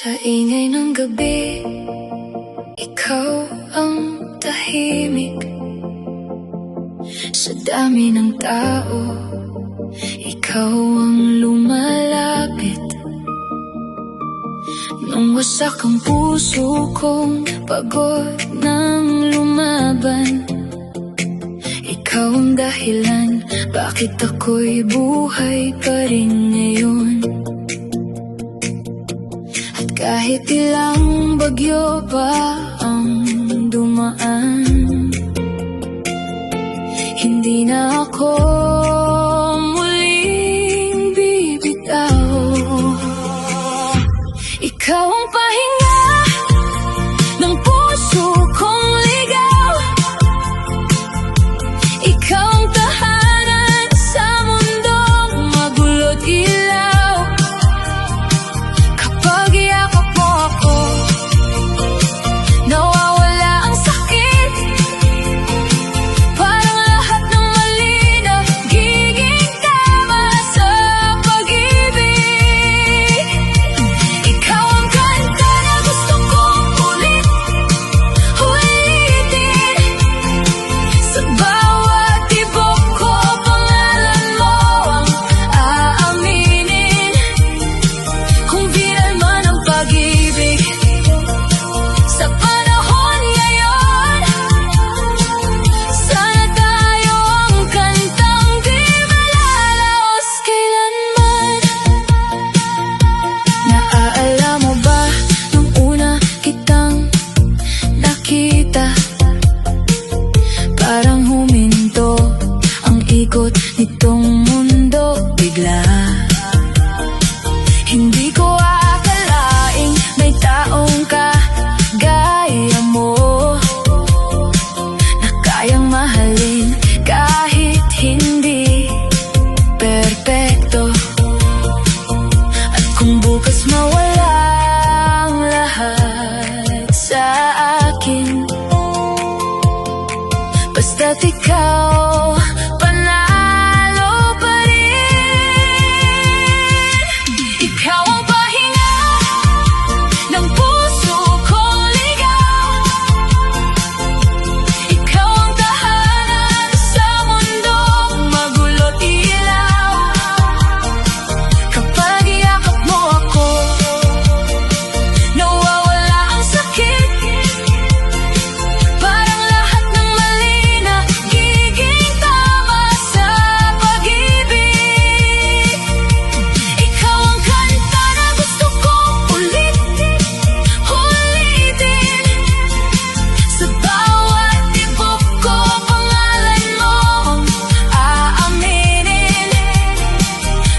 Sa ingay ng gabi, ikaw ang tahimik. Sa dami ng tao, ikaw ang lumalapit. Nung wasak ang puso kong pagod ng lumaban, ikaw ang dahilan bakit ako'y buhay pa rin ngayon. At kahit ilang bagyo pa ang dumaan, hindi na ako muling bibitaw. Ikaw ang pahinga ng puso kong ligaw. Ikaw ang tahanan sa mundong magulo't ilaw. Kapag iyakap mo ako, nawawala ang sakit. Parang lahat ng mali nagiging tama sa pag-ibig. Ikaw ang kanta na gusto kong ulitin. Sa bawat tibok ko, pangalan mo ang aaminin. Kung viral man ang pag-ibig sa panahon ngayon, sana tayo ang kantang di malalaos kailanman. Naaalala mo ba nung una kitang nakita? Parang huminto ang ikot nitong mundo bigla. Hindi ko akalaing may taong kagaya mo, na kayang mahalin kahit hindi perpekto. At kung bukas mawala ang lahat sa akin, basta't ikaw panalo pa rin. Ikaw ang pahinga ng puso kong ligaw. Ikaw ang tahanan sa mundong magulo't ilaw. Kapag iyakap mo ako, nawawala ang sakit. Parang lahat ng mali nagiging tama sa pag-ibig. Ikaw ang kanta na gusto kong ulitin. Sa bawat tibok ko, pangalan mo ang aaminin.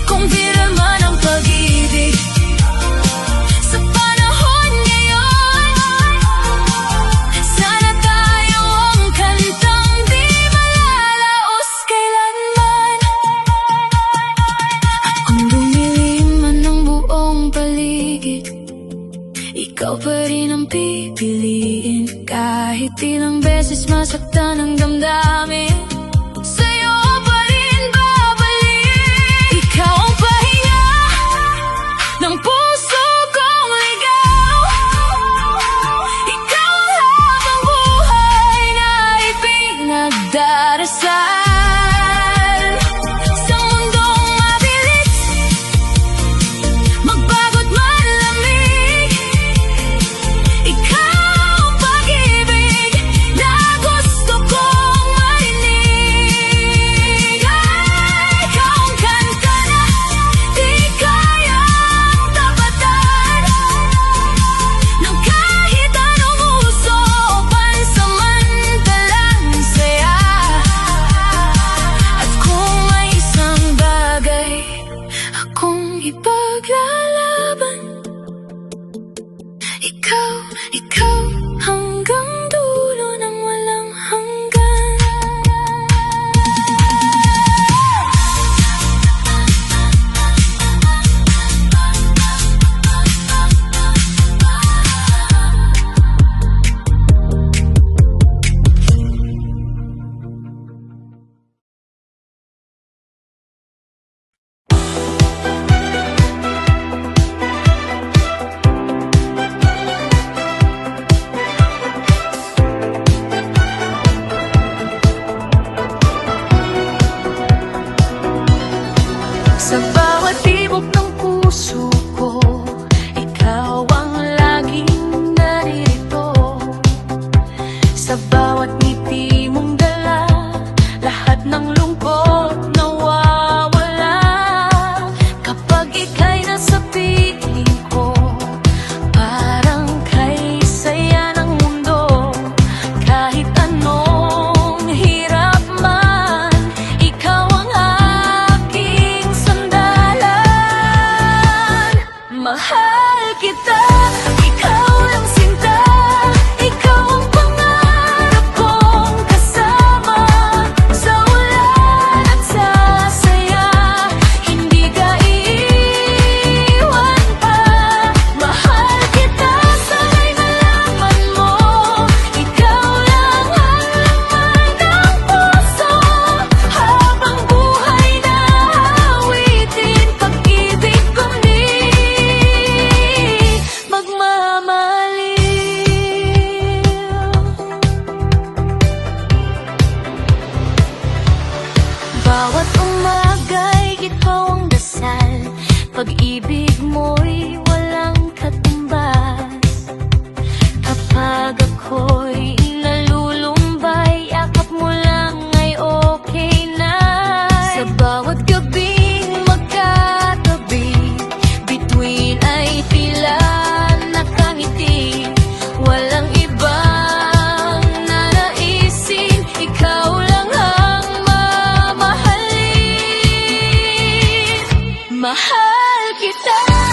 Kung viral man ang pag-ibig sa panahon ngayon, sana tayo ang kantang di malalaos kailanman. At kung dumilim man ang buong paligid, ikaw pa rin ang pipiliin. Kahit ilang beses masaktan ang damdamin, sa'yo pa rin babalik. Ikaw ang pahinga ng puso kong ligaw. Ikaw ang habang buhay na ipinagdarasal. Sa mundong mabilis, magbago't malamig, ikaw ang pag-ibig na gusto kong marinig. Ikaw ang kanta na di kayang tapatan ng kahit anong uso o pansamantalang saya. At kung may isang bagay akong ipaglalaban, ikaw hanggang dulo ng walang hanggan. bawat tibok ng puso ko, ikaw ang laging naririto. Sa bawat ngiti mong dala, lahat ng lungkot nawawala. Kapag ika'y nasa piling ko, parang kay saya ng mundo. Kahit anong hirap man, ikaw ang aking sandalan. Mahal kita, ikaw lang sinta, ikaw ang pangarap kong kasama. Sa ulan at sa saya, hindi ka iiwan pa. Mahal kita, sana'y nalaman mo, ikaw lang ang laman ng puso. Habang buhay na awitin, pag-ibig kong di magmamaliw. Bawat umaga'y ikaw ang dasal, pag-ibig mo'y walang katumbas. Kapag ako'y nalulumbay, yakap mo lang ay okay na. Sa bawat gabing magkatabi, bituin ay tila nakangiti. Walang ibang nanaisin, ikaw lang ang mamahalin. Mahal kita.